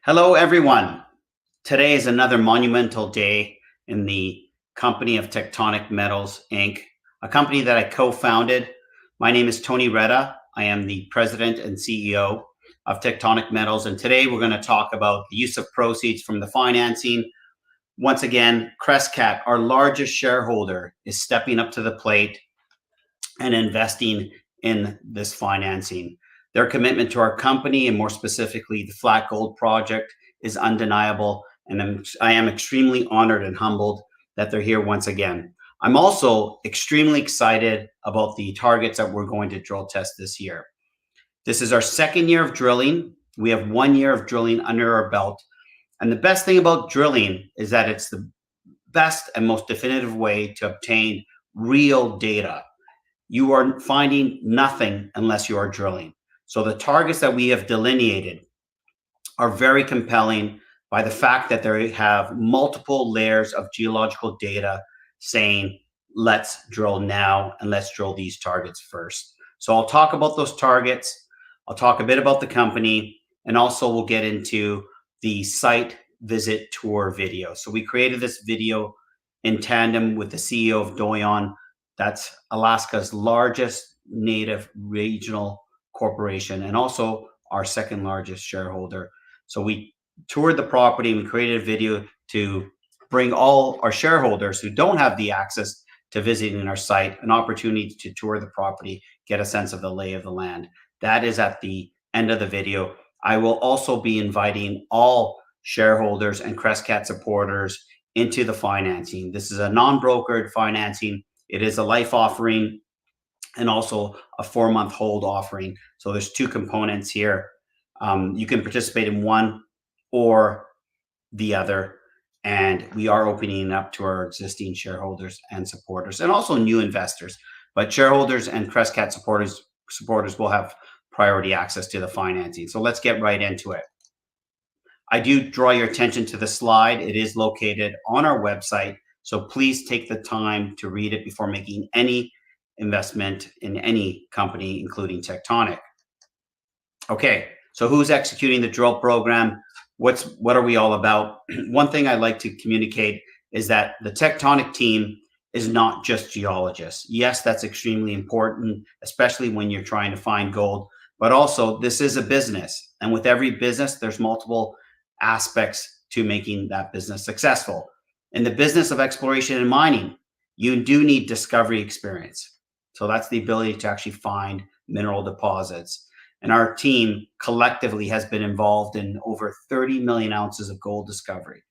Hello, everyone. Today is another monumental day in the company of Tectonic Metals Inc., a company that I co-founded. My name is Tony Reda. I am the president and CEO of Tectonic Metals, and today we're going to talk about the use of proceeds from the financing. Once again, Crescat, our largest shareholder, is stepping up to the plate and investing in this financing. Their commitment to our company, and more specifically the Flat Gold project, is undeniable, and I am extremely honored and humbled that they're here once again. I'm also extremely excited about the targets that we're going to drill test this year. This is our second year of drilling. We have 1 year of drilling under our belt, and the best thing about drilling is that it's the best and most definitive way to obtain real data. You are finding nothing unless you are drilling. So the targets that we have delineated are very compelling by the fact that they have multiple layers of geological data saying, let's drill now and let's drill these targets first. So I'll talk about those targets. I'll talk a bit about the company, and also we'll get into the site visit tour video. So we created this video in tandem with the CEO of Doyon. That's Alaska's largest native regional corporation and also our second largest shareholder. So we toured the property and we created a video to bring all our shareholders who don't have the access to visiting our site an opportunity to tour the property, get a sense of the lay of the land. That is at the end of the video. I will also be inviting all shareholders and Crescat supporters into the financing. This is a non-brokered financing. It is a life offering and also a 4-month hold offering. So there's two components here. You can participate in one or the other. And we are opening up to our existing shareholders and supporters and also new investors. But shareholders and Crescat supporters will have priority access to the financing. So let's get right into it. I do draw your attention to the slide. It is located on our website. So please take the time to read it before making any investment in any company, including Tectonic. Okay, so who's executing the drill program? What are we all about? One thing I like to communicate is that the Tectonic team is not just geologists. Yes, that's extremely important, especially when you're trying to find gold, but also this is a business. And with every business, there's multiple aspects to making that business successful. In the business of exploration and mining, you do need discovery experience. So that's the ability to actually find mineral deposits. And our team collectively has been involved in over 30 million ounces of gold discovery.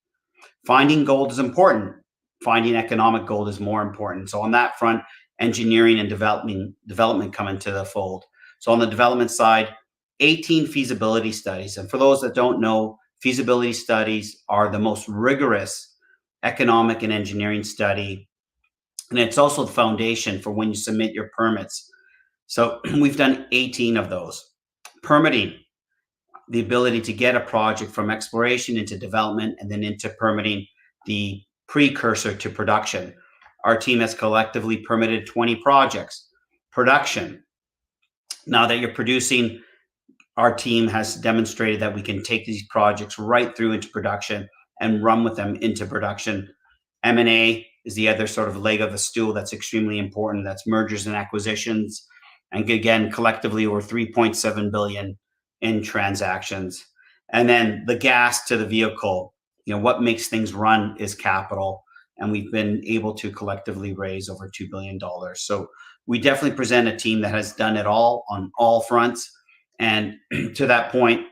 Finding gold is important. Finding economic gold is more important. So on that front, engineering and development come into the fold. So on the development side, 18 feasibility studies. And for those that don't know, feasibility studies are the most rigorous economic and engineering study. And it's also the foundation for when you submit your permits. So we've done 18 of those. Permitting, the ability to get a project from exploration into development and then into permitting, the precursor to production. Our team has collectively permitted 20 projects. Production, now that you're producing, our team has demonstrated that we can take these projects right through into production and run with them into production. M&A is the other sort of leg of the stool that's extremely important. That's mergers and acquisitions. And again, collectively, over 3.7 billion in transactions. And then the gas to the vehicle, what makes things run is capital. And we've been able to collectively raise over $2 billion. So we definitely present a team that has done it all on all fronts. And to that point,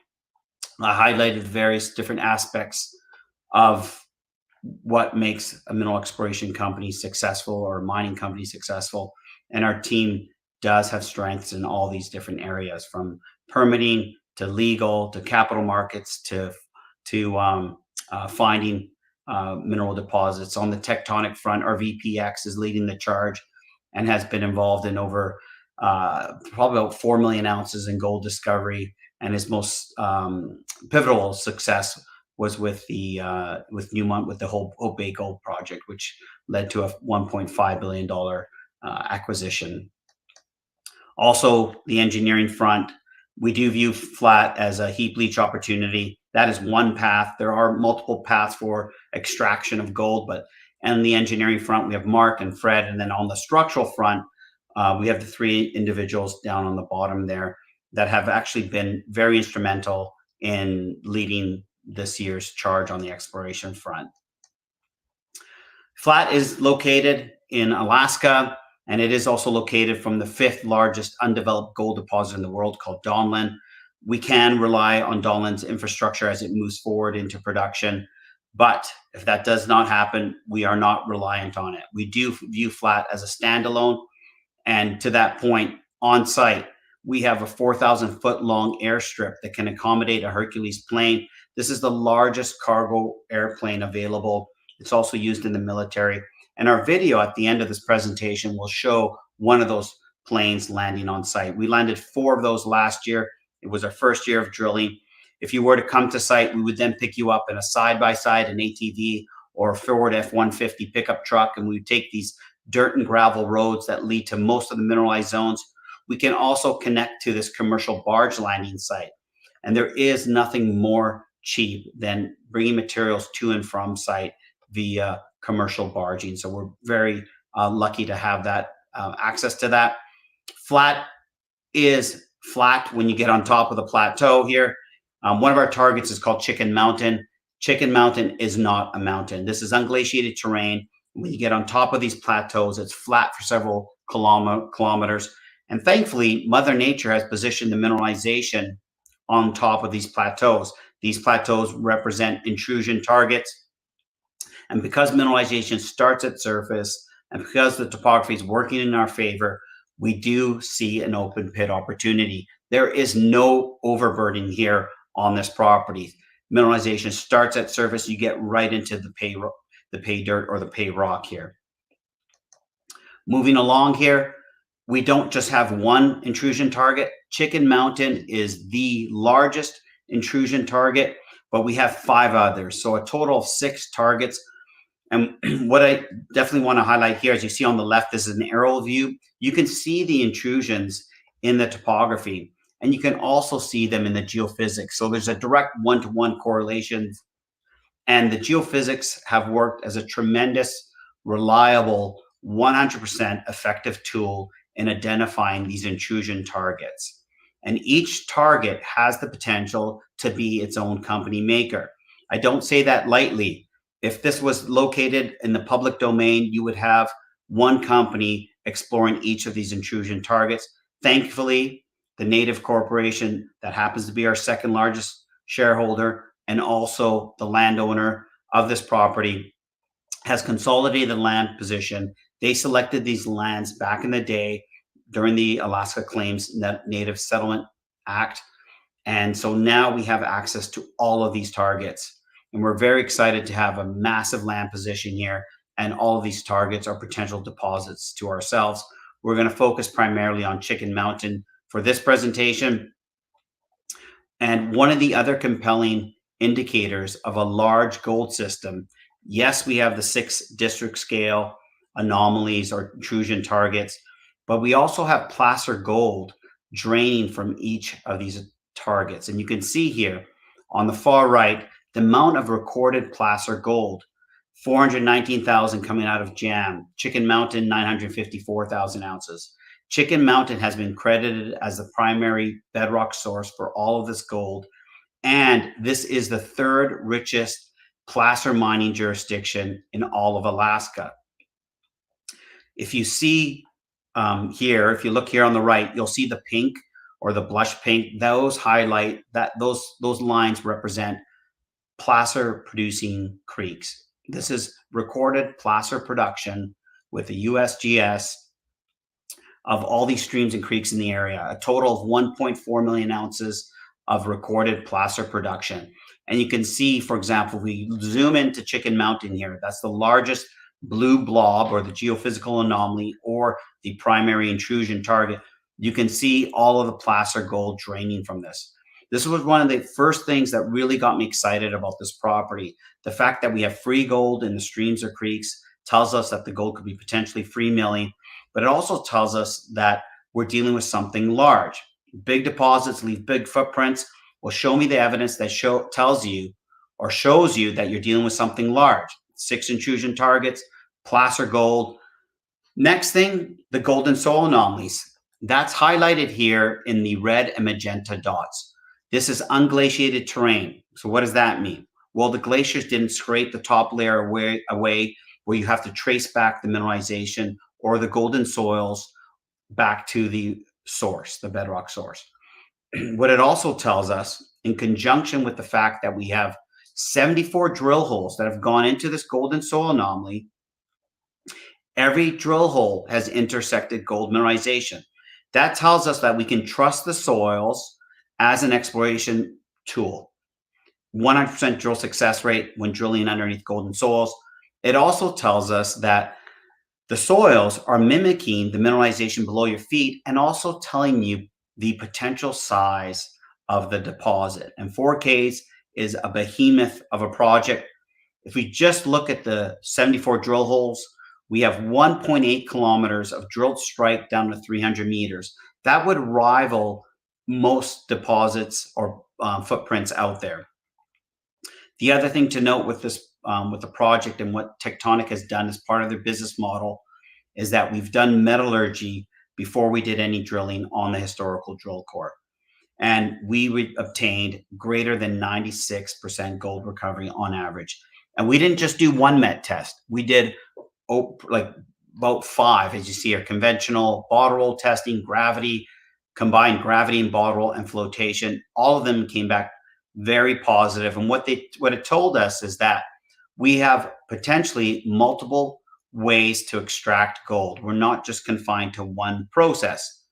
I highlighted various different aspects of what makes a mineral exploration company successful or a mining company successful. And our team does have strengths in all these different areas, from permitting to legal to capital markets to finding mineral deposits. On the tectonic front, our VPX is leading the charge and has been involved in over probably about 4 million ounces in gold discovery. And his most pivotal success was with Newmont with the Hope Bay Gold project, which led to a $1.5 billion acquisition. Also, the engineering front, we do view flat as a heap leach opportunity That is one path. There are multiple paths for extraction of gold, but on the engineering front, we have Mark and Fred. And then on the structural front, we have the three individuals down on the bottom there that have actually been very instrumental in leading this year's charge on the exploration front. Flat is located in Alaska, and it is also located from the 5th largest undeveloped gold deposit in the world called Donlin. We can rely on Donlin's infrastructure as it moves forward into production. But if that does not happen, we are not reliant on it. We do view Flat as a standalone. And to that point, on site, we have a 4,000-foot long airstrip that can accommodate a Hercules plane. This is the largest cargo airplane available. It's also used in the military. And our video at the end of this presentation will show one of those planes landing on site. We landed 4 of those last year. It was our first year of drilling. If you were to come to site, we would then pick you up in a side-by-side, an ATV, or a Ford F-150 pickup truck, and we would take these dirt and gravel roads that lead to most of the mineralized zones. We can also connect to this commercial barge landing site. And there is nothing more cheap than bringing materials to and from site via commercial barging. So we're very lucky to have that access to that. Flat is flat when you get on top of the plateau here. One of our targets is called Chicken Mountain. Chicken Mountain is not a mountain. This is unglaciated terrain. When you get on top of these plateaus, it's flat for several kilometers. And thankfully, Mother Nature has positioned the mineralization on top of these plateaus. These plateaus represent intrusion targets. And because mineralization starts at surface, and because the topography is working in our favor, we do see an open pit opportunity. There is no overburden here on this property. Mineralization starts at surface. You get right into the pay dirt or the pay rock here. Moving along here, we don't just have one intrusion target. Chicken Mountain is the largest intrusion target, but we have 5 others. So a total of 6 targets. And what I definitely want to highlight here, as you see on the left, this is an aerial view. You can see the intrusions in the topography, and you can also see them in the geophysics. So there's a direct one-to-one correlation. And the geophysics have worked as a tremendous, reliable, 100% effective tool in identifying these intrusion targets. And each target has the potential to be its own company maker. I don't say that lightly. If this was located in the public domain, you would have one company exploring each of these intrusion targets. Thankfully, the Native Corporation, that happens to be our 2nd largest shareholder and also the landowner of this property, has consolidated the land position. They selected these lands back in the day during the Alaska Claims Native Settlement Act. And so now we have access to all of these targets. And we're very excited to have a massive land position here. And all of these targets are potential deposits to ourselves. We're going to focus primarily on Chicken Mountain for this presentation. And one of the other compelling indicators of a large gold system, yes, we have the 6 district scale anomalies or intrusion targets, but we also have placer gold draining from each of these targets. And you can see here on the far right, the amount of recorded placer gold, 419,000 coming out of Jam. Chicken Mountain, 954,000 ounces. Chicken Mountain has been credited as the primary bedrock source for all of this gold. And this is the 3rd richest placer mining jurisdiction in all of Alaska. If you see here, if you look here on the right, you'll see the pink or the blush pink. Those highlight that those lines represent placer producing creeks. This is recorded placer production with the USGS of all these streams and creeks in the area, a total of 1.4 million ounces of recorded placer production. And you can see, for example, we zoom into Chicken Mountain here. That's the largest blue blob or the geophysical anomaly or the primary intrusion target. You can see all of the placer gold draining from this. This was one of the first things that really got me excited about this property. The fact that we have free gold in the streams or creeks tells us that the gold could be potentially free milling, but it also tells us that we're dealing with something large. Big deposits leave big footprints. Well, show me the evidence that tells you or shows you that you're dealing with something large. 6 intrusion targets, placer gold. Next thing, the golden soil anomalies. That's highlighted here in the red and magenta dots. This is unglaciated terrain. So what does that mean? Well, the glaciers didn't scrape the top layer away where you have to trace back the mineralization or the golden soils back to the source, the bedrock source. What it also tells us, in conjunction with the fact that we have 74 drill holes that have gone into this golden soil anomaly, every drill hole has intersected gold mineralization. That tells us that we can trust the soils as an exploration tool. 100% drill success rate when drilling underneath golden soils. It also tells us that the soils are mimicking the mineralization below your feet and also telling you the potential size of the deposit. And 4Ks is a behemoth of a project. If we just look at the 74 drill holes, we have 1.8 kilometers of drilled strike down to 300 meters. That would rival most deposits or footprints out there. The other thing to note with this, with the project and what Tectonic has done as part of their business model is that we've done metallurgy before we did any drilling on the historical drill core. And we obtained greater than 96% gold recovery on average. And we didn't just do one met test. We did like about 5, as you see here: conventional, bottle roll testing, gravity, combined gravity and bottle roll, and flotation. All of them came back very positive. And what it told us is that we have potentially multiple ways to extract gold. We're not just confined to one process.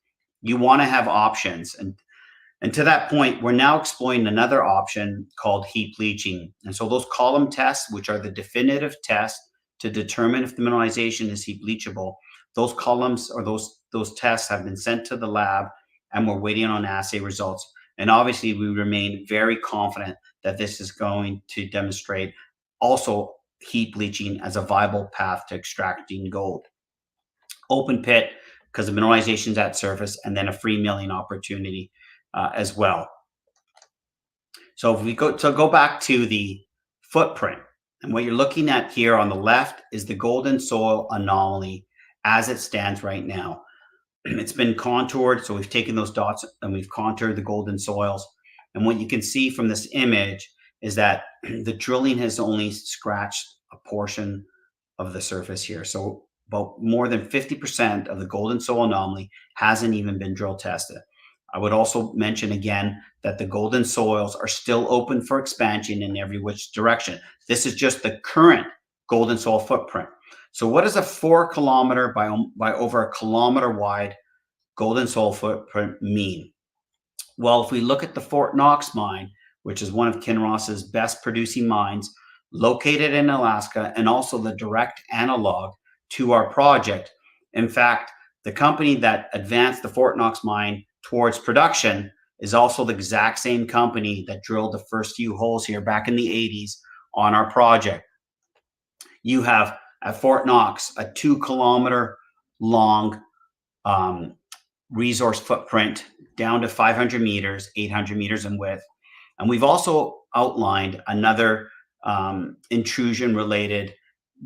You want to have options. And to that point, we're now exploring another option called heap leaching. And so those column tests, which are the definitive tests to determine if the mineralization is heap leachable, those columns or those tests have been sent to the lab, and we're waiting on assay results. And obviously, we remain very confident that this is going to demonstrate also heap leaching as a viable path to extracting gold. Open pit, because the mineralization is at surface, and then a free milling opportunity as well. So if we go back to the footprint, and what you're looking at here on the left is the golden soil anomaly as it stands right now. It's been contoured, so we've taken those dots and we've contoured the golden soils. And what you can see from this image is that the drilling has only scratched a portion of the surface here. So about more than 50% of the golden soil anomaly hasn't even been drill tested. I would also mention again that the golden soils are still open for expansion in every which direction. This is just the current golden soil footprint. So what does a 4 kilometer by over a kilometer wide golden soil footprint mean? Well, if we look at the Fort Knox mine, which is one of Kinross's best producing mines, located in Alaska, and also the direct analog to our project. In fact, the company that advanced the Fort Knox mine towards production is also the exact same company that drilled the first few holes here back in the 80s on our project. You have at Fort Knox a 2 kilometer long resource footprint down to 500 meters, 800 meters in width. And we've also outlined another intrusion related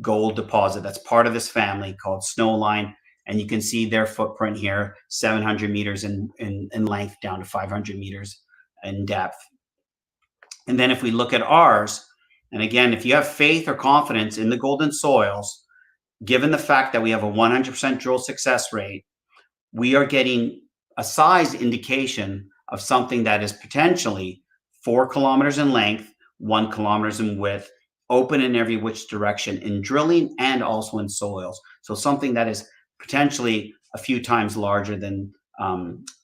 gold deposit that's part of this family called Snowline. And you can see their footprint here, 700 meters in length down to 500 meters in depth. And then if we look at ours, and again, if you have faith or confidence in the golden soils, given the fact that we have a 100% drill success rate, we are getting a size indication of something that is potentially 4 kilometers in length, 1 kilometer in width, open in every which direction in drilling and also in soils. So something that is potentially a few times larger than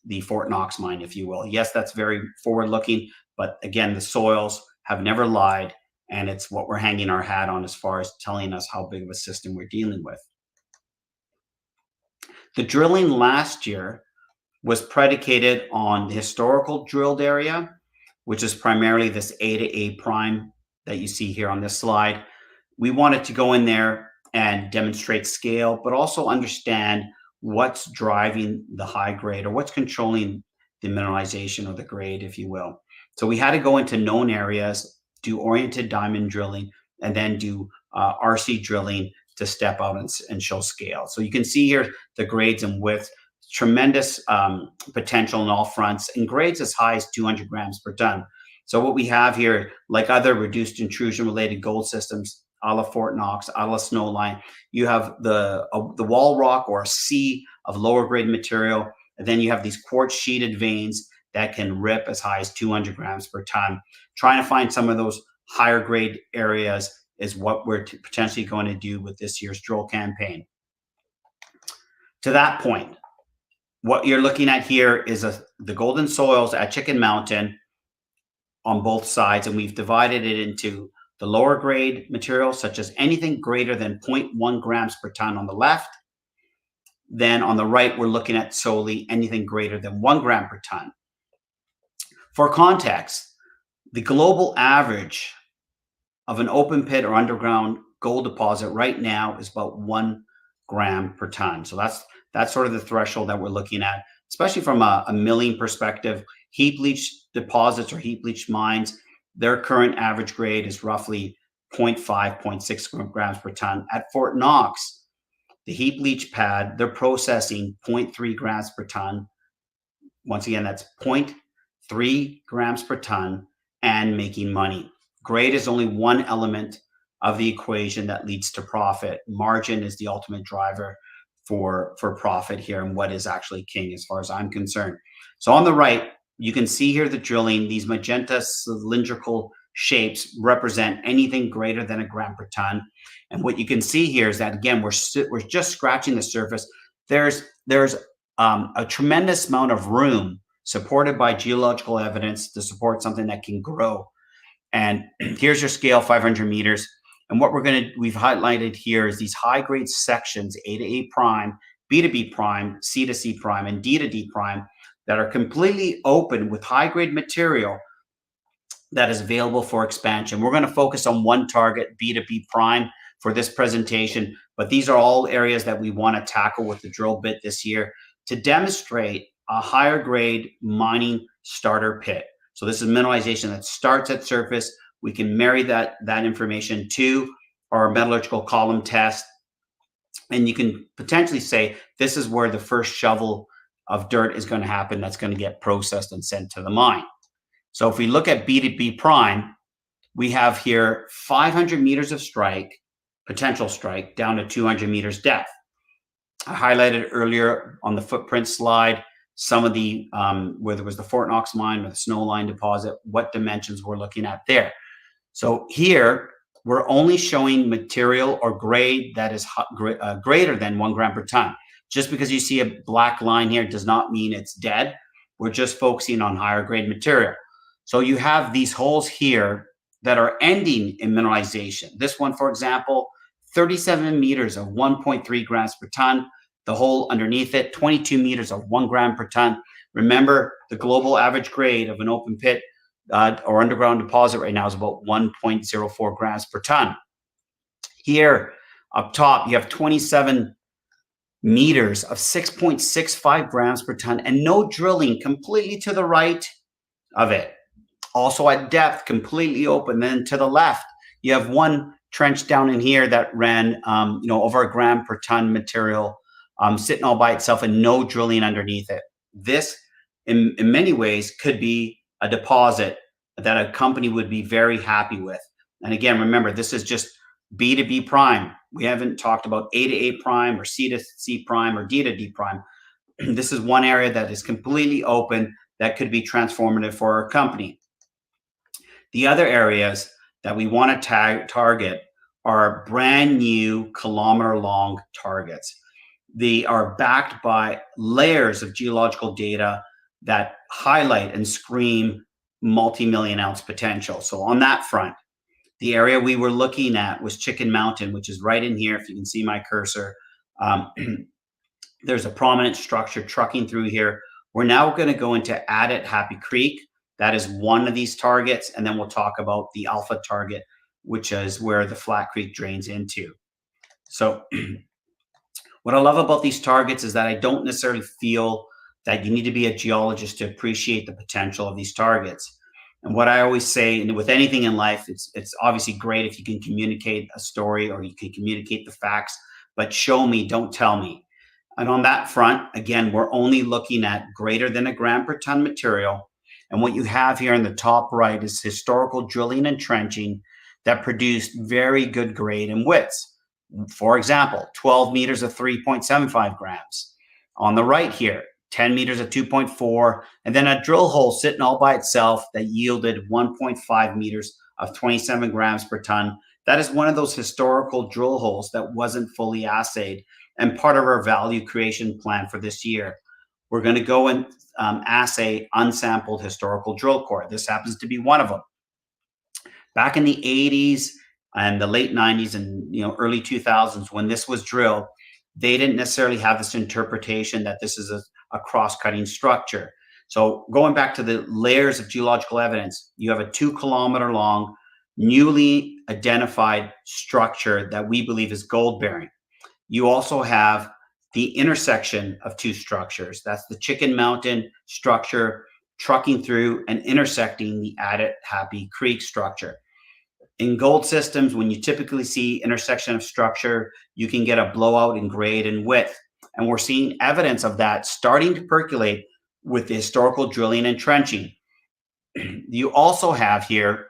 the Fort Knox mine, if you will. Yes, that's very forward looking, but again, the soils have never lied, and it's what we're hanging our hat on as far as telling us how big of a system we're dealing with. The drilling last year was predicated on the historical drilled area, which is primarily this A to A prime that you see here on this slide. We wanted to go in there and demonstrate scale, but also understand what's driving the high grade or what's controlling the mineralization or the grade, if you will. So we had to go into known areas, do oriented diamond drilling, and then do RC drilling to step out and show scale. So you can see here the grades and width, tremendous potential on all fronts, and grades as high as 200 grams per ton. So what we have here, like other reduced intrusion related gold systems, a la Fort Knox, a la Snowline, you have the wall rock or a sea of lower grade material, and then you have these quartz sheeted veins that can rip as high as 200 grams per ton. Trying to find some of those higher grade areas is what we're potentially going to do with this year's drill campaign. To that point, what you're looking at here is the golden soils at Chicken Mountain on both sides, and we've divided it into the lower grade material, such as anything greater than 0.1 grams per ton on the left. Then on the right, we're looking at solely anything greater than 1 gram per ton. For context, the global average of an open pit or underground gold deposit right now is about 1 gram per ton. So that's sort of the threshold that we're looking at, especially from a milling perspective. Heap leach deposits or heap leach mines, their current average grade is roughly 0.5, 0.6 grams per ton. At Fort Knox, the heap leach pad, they're processing 0.3 grams per ton. Once again, that's 0.3 grams per ton and making money. Grade is only one element of the equation that leads to profit. Margin is the ultimate driver for profit here, and what is actually king as far as I'm concerned. So on the right, you can see here the drilling. These magenta cylindrical shapes represent anything greater than 1 gram per ton. And what you can see here is that, again, we're just scratching the surface. There's a tremendous amount of room supported by geological evidence to support something that can grow. And here's your scale, 500 meters. And what we've highlighted here is these high grade sections, A to A prime, B to B prime, C to C prime, and D to D prime, that are completely open with high grade material that is available for expansion. We're going to focus on one target, B to B prime, for this presentation, but these are all areas that we want to tackle with the drill bit this year to demonstrate a higher grade mining starter pit. So this is mineralization that starts at surface. We can marry that information to our metallurgical column test, and you can potentially say this is where the first shovel of dirt is going to happen that's going to get processed and sent to the mine. So if we look at B to B prime, we have here 500 meters of strike, potential strike, down to 200 meters depth. I highlighted earlier on the footprint slide some of the, where there was the Fort Knox mine or the Snowline deposit, what dimensions we're looking at there. So here, we're only showing material or grade that is greater than 1 gram per ton. Just because you see a black line here does not mean it's dead. We're just focusing on higher grade material. So you have these holes here that are ending in mineralization. This one, for example, 37 meters of 1.3 grams per ton. The hole underneath it, 22 meters of 1 gram per ton. Remember, the global average grade of an open pit or underground deposit right now is about 1.04 grams per ton. Here up top, you have 27 meters of 6.65 grams per ton and no drilling completely to the right of it. Also at depth, completely open. Then to the left, you have one trench down in here that ran over 1 gram per ton material sitting all by itself and no drilling underneath it. This, in many ways, could be a deposit that a company would be very happy with. And again, remember, this is just B to B prime. We haven't talked about A to A prime or C to C prime or D to D prime. This is one area that is completely open that could be transformative for our company. The other areas that we want to target are brand new kilometer-long targets. They are backed by layers of geological data that highlight and scream multi-million ounce potential. So on that front, the area we were looking at was Chicken Mountain, which is right in here. If you can see my cursor, there's a prominent structure trucking through here. We're now going to go into Addit Happy Creek. That is one of these targets. And then we'll talk about the Alpha target, which is where the Flat Creek drains into. So what I love about these targets is that I don't necessarily feel that you need to be a geologist to appreciate the potential of these targets. And what I always say, and with anything in life, it's obviously great if you can communicate a story or you can communicate the facts, but show me, don't tell me. And on that front, again, we're only looking at greater than a gram per ton material. And what you have here in the top right is historical drilling and trenching that produced very good grade and widths. For example, 12 meters of 3.75 grams. On the right here, 10 meters of 2.4, and then a drill hole sitting all by itself that yielded 1.5 meters of 27 grams per ton. That is one of those historical drill holes that wasn't fully assayed and part of our value creation plan for this year. We're going to go and assay unsampled historical drill core. This happens to be one of them. Back in the 80s and the late 90s and early 2000s, when this was drilled, they didn't necessarily have this interpretation that this is a cross-cutting structure. So going back to the layers of geological evidence, you have a 2-kilometer long, newly identified structure that we believe is gold bearing. You also have the intersection of two structures. That's the Chicken Mountain structure trucking through and intersecting the Addit Happy Creek structure. In gold systems, when you typically see intersection of structure, you can get a blowout in grade and width. And we're seeing evidence of that starting to percolate with the historical drilling and trenching. You also have here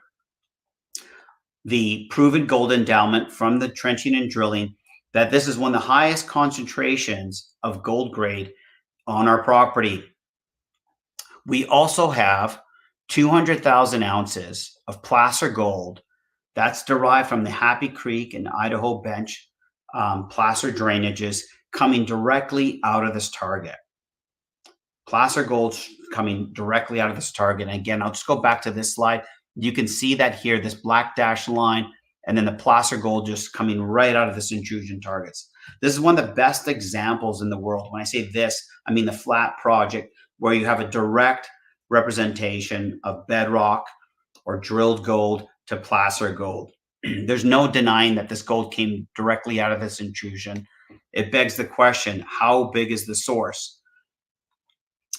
the proven gold endowment from the trenching and drilling, that this is one of the highest concentrations of gold grade on our property. We also have 200,000 ounces of placer gold that's derived from the Happy Creek and Idaho Bench placer drainages coming directly out of this target. Placer gold coming directly out of this target. And again, I'll just go back to this slide. You can see that here, this black dashed line, and then the placer gold just coming right out of this intrusion targets. This is one of the best examples in the world. When I say this, I mean the flat project where you have a direct representation of bedrock or drilled gold to placer gold. There's no denying that this gold came directly out of this intrusion. It begs the question, how big is the source?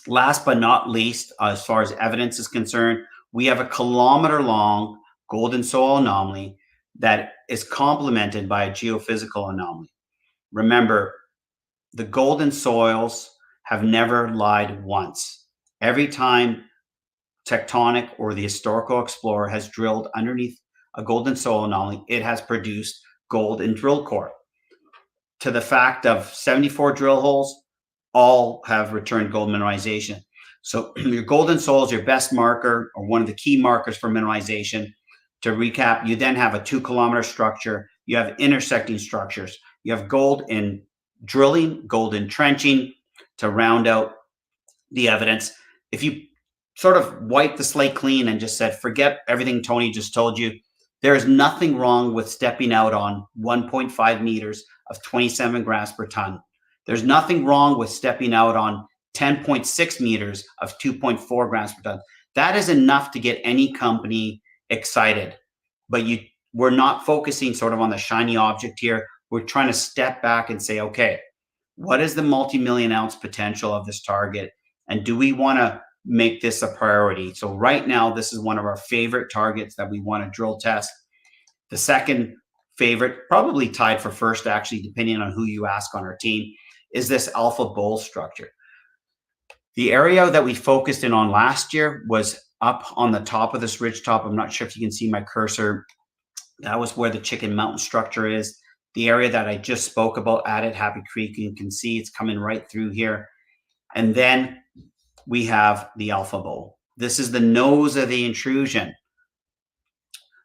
Last but not least, as far as evidence is concerned, we have a kilometer-long golden soil anomaly that is complemented by a geophysical anomaly. Remember, the golden soils have never lied once. Every time Tectonic or the historical explorer has drilled underneath a golden soil anomaly, it has produced gold in drill core. To the fact of 74 drill holes, all have returned gold mineralization. So your golden soil is your best marker or one of the key markers for mineralization. To recap, you then have a 2-kilometer structure. You have intersecting structures. You have gold in drilling, gold in trenching to round out the evidence. If you sort of wipe the slate clean and just said, forget everything Tony just told you, there is nothing wrong with stepping out on 1.5 meters of 27 grams per ton. There's nothing wrong with stepping out on 10.6 meters of 2.4 grams per ton. That is enough to get any company excited. But we're not focusing sort of on the shiny object here. We're trying to step back and say, okay, what is the multi-million ounce potential of this target? And do we want to make this a priority? So right now, this is one of our favorite targets that we want to drill test. The second favorite, probably tied for first, actually, depending on who you ask on our team, is this alpha bowl structure. The area that we focused in on last year was up on the top of this ridge top. I'm not sure if you can see my cursor. That was where the Chicken Mountain structure is. The area that I just spoke about, Addit Happy Creek, you can see it's coming right through here. And then we have the Alpha Bowl. This is the nose of the intrusion,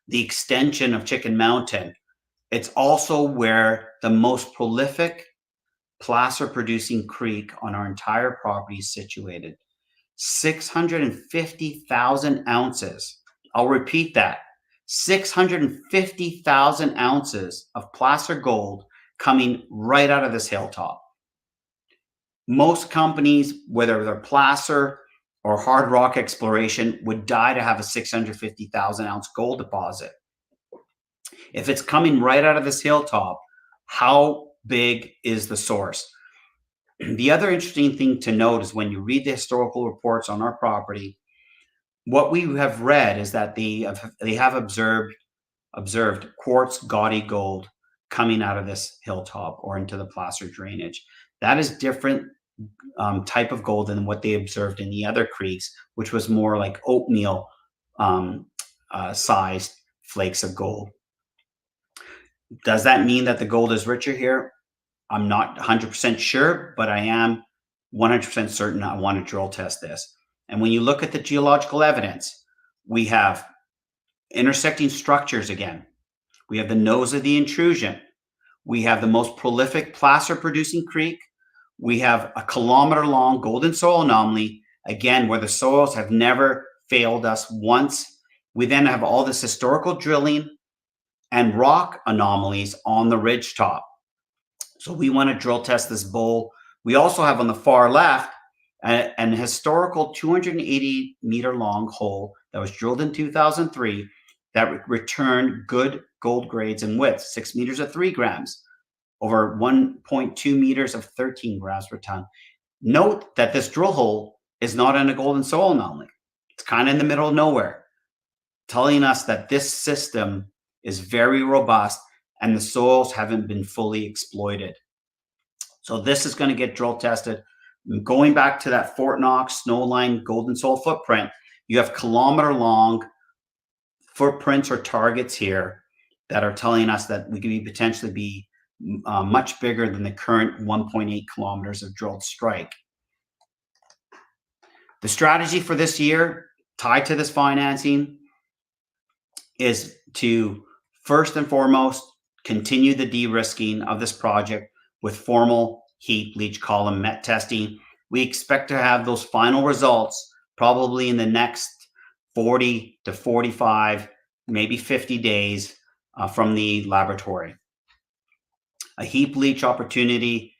the extension of Chicken Mountain. It's also where the most prolific placer producing creek on our entire property is situated. 650,000 ounces. I'll repeat that. 650,000 ounces of placer gold coming right out of this hilltop. Most companies, whether they're placer or hard rock exploration, would die to have a 650,000 ounce gold deposit. If it's coming right out of this hilltop, how big is the source? The other interesting thing to note is when you read the historical reports on our property, what we have read is that they have observed quartz gaudy gold coming out of this hilltop or into the placer drainage. That is different type of gold than what they observed in the other creeks, which was more like oatmeal sized flakes of gold. Does that mean that the gold is richer here? I'm not 100% sure, but I am 100% certain I want to drill test this. And when you look at the geological evidence, we have intersecting structures again. We have the nose of the intrusion. We have the most prolific placer producing creek. We have a kilometer-long golden soil anomaly, again, where the soils have never failed us once. We then have all this historical drilling and rock anomalies on the ridge top. So we want to drill test this bowl. We also have on the far left an historical 280-meter long hole that was drilled in 2003 that returned good gold grades and width, 6 meters of 3 grams, over 1.2 meters of 13 grams per ton. Note that this drill hole is not in a golden soil anomaly. It's kind of in the middle of nowhere, telling us that this system is very robust and the soils haven't been fully exploited. So this is going to get drill tested. Going back to that Fort Knox snowline golden soil footprint, you have kilometer-long footprints or targets here that are telling us that we could potentially be much bigger than the current 1.8 kilometers of drilled strike. The strategy for this year, tied to this financing, is to first and foremost continue the de-risking of this project with formal heap leach column met testing. We expect to have those final results probably in the next 40 to 45, maybe 50 days from the laboratory. A heap leach opportunity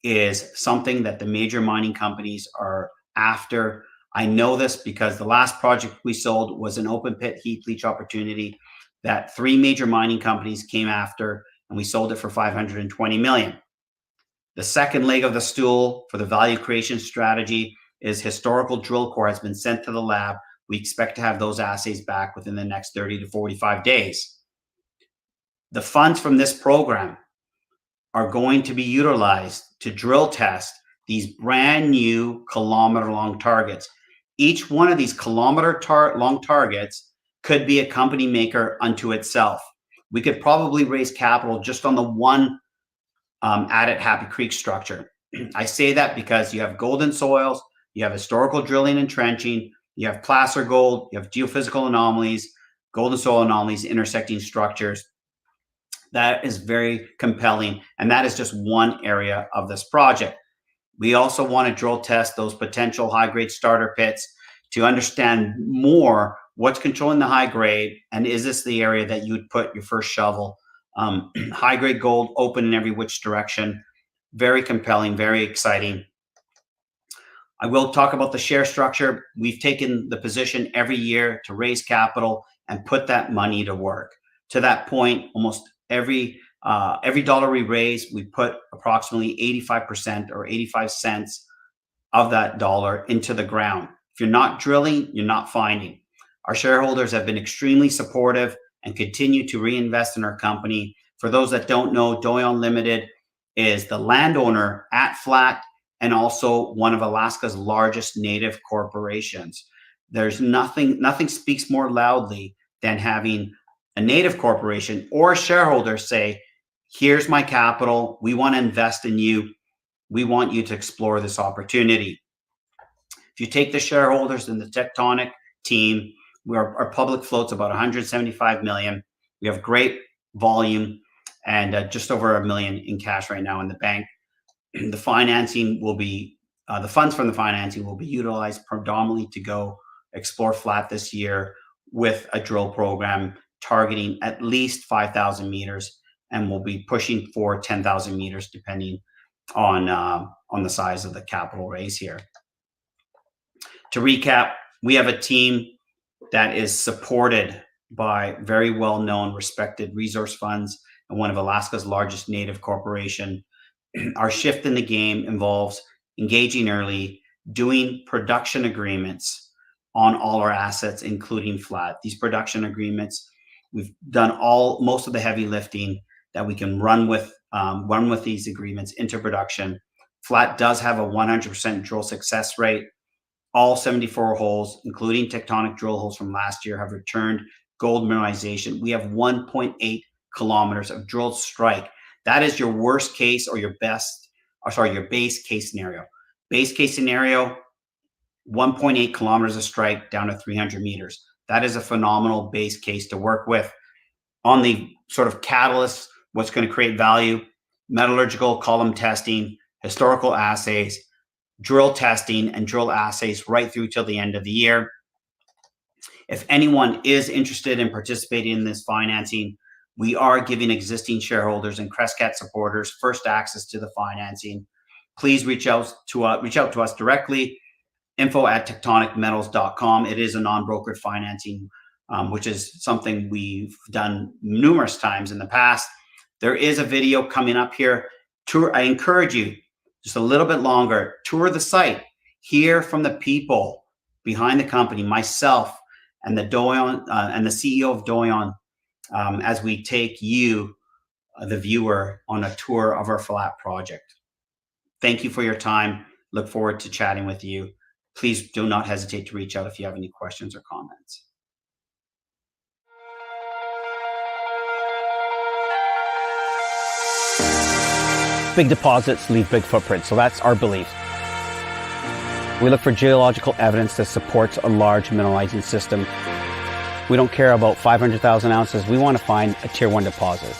is something that the major mining companies are after. I know this because the last project we sold was an open pit heap leach opportunity that 3 major mining companies came after, and we sold it for $520 million. The second leg of the stool for the value creation strategy is historical drill core has been sent to the lab. We expect to have those assays back within the next 30 to 45 days. The funds from this program are going to be utilized to drill test these brand new kilometer-long targets. Each one of these kilometer-long targets could be a company maker unto itself. We could probably raise capital just on the one added Happy Creek structure. I say that because you have golden soils, you have historical drilling and trenching, you have placer gold, you have geophysical anomalies, golden soil anomalies, intersecting structures. That is very compelling, and that is just one area of this project. We also want to drill test those potential high-grade starter pits to understand more what's controlling the high grade, and is this the area that you would put your first shovel. High-grade gold open in every which direction. Very compelling, very exciting. I will talk about the share structure. We've taken the position every year to raise capital and put that money to work. To that point, almost every dollar we raise, we put approximately 85% or 85 cents of that dollar into the ground. If you're not drilling, you're not finding. Our shareholders have been extremely supportive and continue to reinvest in our company. For those that don't know, Doyon Limited is the landowner at Flat and also one of Alaska's largest native corporations. There's nothing speaks more loudly than having a native corporation or a shareholder say, here's my capital, we want to invest in you, we want you to explore this opportunity. If you take the shareholders and the Tectonic team, our public float's about 175 million. We have great volume and just over $1 million in cash right now in the bank. The financing will be, the funds from the financing will be utilized predominantly to go explore Flat this year with a drill program targeting at least 5,000 meters, and we'll be pushing for 10,000 meters depending on the size of the capital raise here. To recap, we have a team that is supported by very well-known, respected resource funds and one of Alaska's largest native corporation. Our shift in the game involves engaging early, doing production agreements on all our assets, including flat. These production agreements, we've done most of the heavy lifting that we can run with these agreements into production. Flat does have a 100% drill success rate. All 74 holes, including Tectonic drill holes from last year, have returned gold mineralization. We have 1.8 kilometers of drilled strike. That is your worst case or your base case scenario. Base case scenario, 1.8 kilometers of strike down to 300 meters. That is a phenomenal base case to work with. On the sort of catalyst, what's going to create value, metallurgical column testing, historical assays, drill testing, and drill assays right through till the end of the year. If anyone is interested in participating in this financing, we are giving existing shareholders and Crescat supporters first access to the financing. Please reach out to us directly, info@tectonicmetals.com. It is a non-brokered financing, which is something we've done numerous times in the past. There is a video coming up here. I encourage you, just a little bit longer, tour the site, hear from the people behind the company, myself and the Doyon and the CEO of Doyon, as we take you, the viewer, on a tour of our flat project. Thank you for your time. Look forward to chatting with you. Please do not hesitate to reach out if you have any questions or comments. Big deposits leave big footprints, so that's our belief. We look for geological evidence that supports a large mineralizing system. We don't care about 500,000 ounces. We want to find a tier 1 deposit.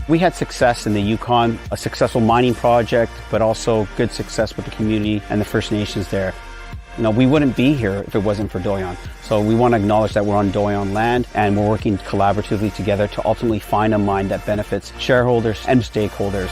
We had success in the Yukon, a successful mining project, but also good success with the community and the First Nations there. We wouldn't be here if it wasn't for Doyon. So we want to acknowledge that we're on Doyon land and we're working collaboratively together to ultimately find a mine that benefits shareholders and stakeholders.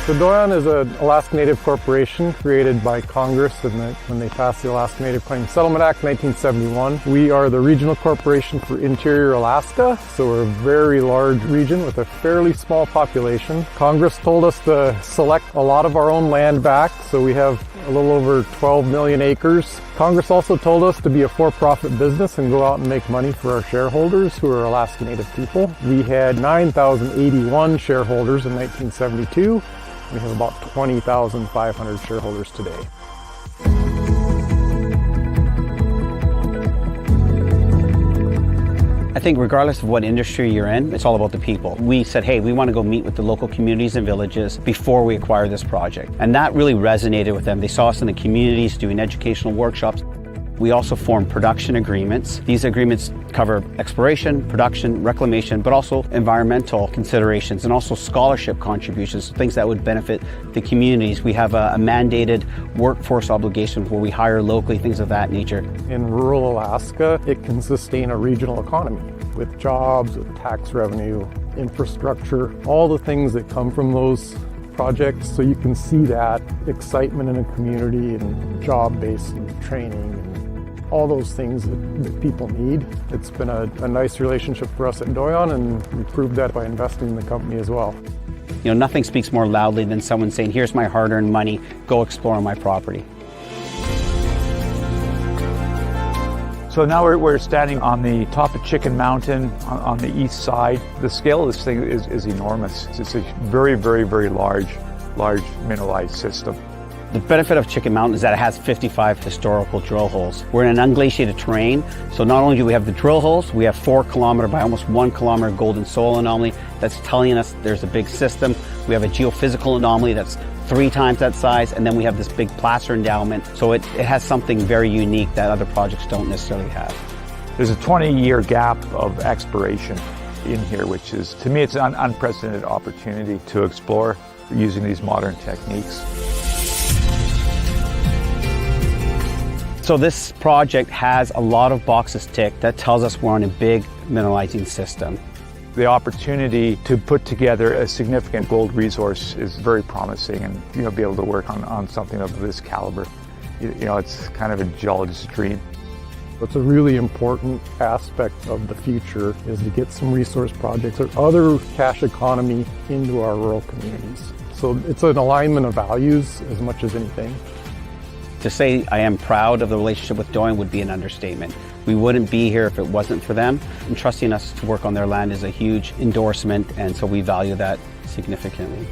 So Doyon is an Alaska Native corporation created by Congress when they passed the Alaska Native Claims Settlement Act 1971. We are the regional corporation for Interior Alaska, so we're a very large region with a fairly small population. Congress told us to select a lot of our own land back, so we have a little over 12 million acres. Congress also told us to be a for-profit business and go out and make money for our shareholders, who are Alaska Native people. We had 9,081 shareholders in 1972. We have about 20,500 shareholders today. I think regardless of what industry you're in, it's all about the people. We said, hey, we want to go meet with the local communities and villages before we acquire this project. And that really resonated with them. They saw us in the communities doing educational workshops. We also formed production agreements. These agreements cover exploration, production, reclamation, but also environmental considerations and also scholarship contributions, things that would benefit the communities. We have a mandated workforce obligation where we hire locally, things of that nature. In rural Alaska, it can sustain a regional economy with jobs, with tax revenue, infrastructure, all the things that come from those projects. So you can see that excitement in a community and job-based and training and all those things that people need. It's been a nice relationship for us at Doyon, and we proved that by investing in the company as well. Nothing speaks more loudly than someone saying, here's my hard-earned money, go explore on my property. So now we're standing on the top of Chicken Mountain on the east side. The scale of this thing is enormous. It's a very, very, very large mineralized system. The benefit of Chicken Mountain is that it has 55 historical drill holes. We're in an unglaciated terrain, so not only do we have the drill holes, we have 4 kilometer by almost 1 kilometer golden soil anomaly that's telling us there's a big system. We have a geophysical anomaly that's 3 times that size, and then we have this big placer endowment. So it has something very unique that other projects don't necessarily have. There's a 20-year gap of exploration in here, which is, to me, it's an unprecedented opportunity to explore using these modern techniques. So this project has a lot of boxes ticked that tells us we're on a big mineralizing system. The opportunity to put together a significant gold resource is very promising, and be able to work on something of this caliber, it's kind of a geologist's dream. What's a really important aspect of the future is to get some resource projects or other cash economy into our rural communities. So it's an alignment of values as much as anything. To say I am proud of the relationship with Doyon would be an understatement. We wouldn't be here if it wasn't for them. And trusting us to work on their land is a huge endorsement, and so we value that significantly.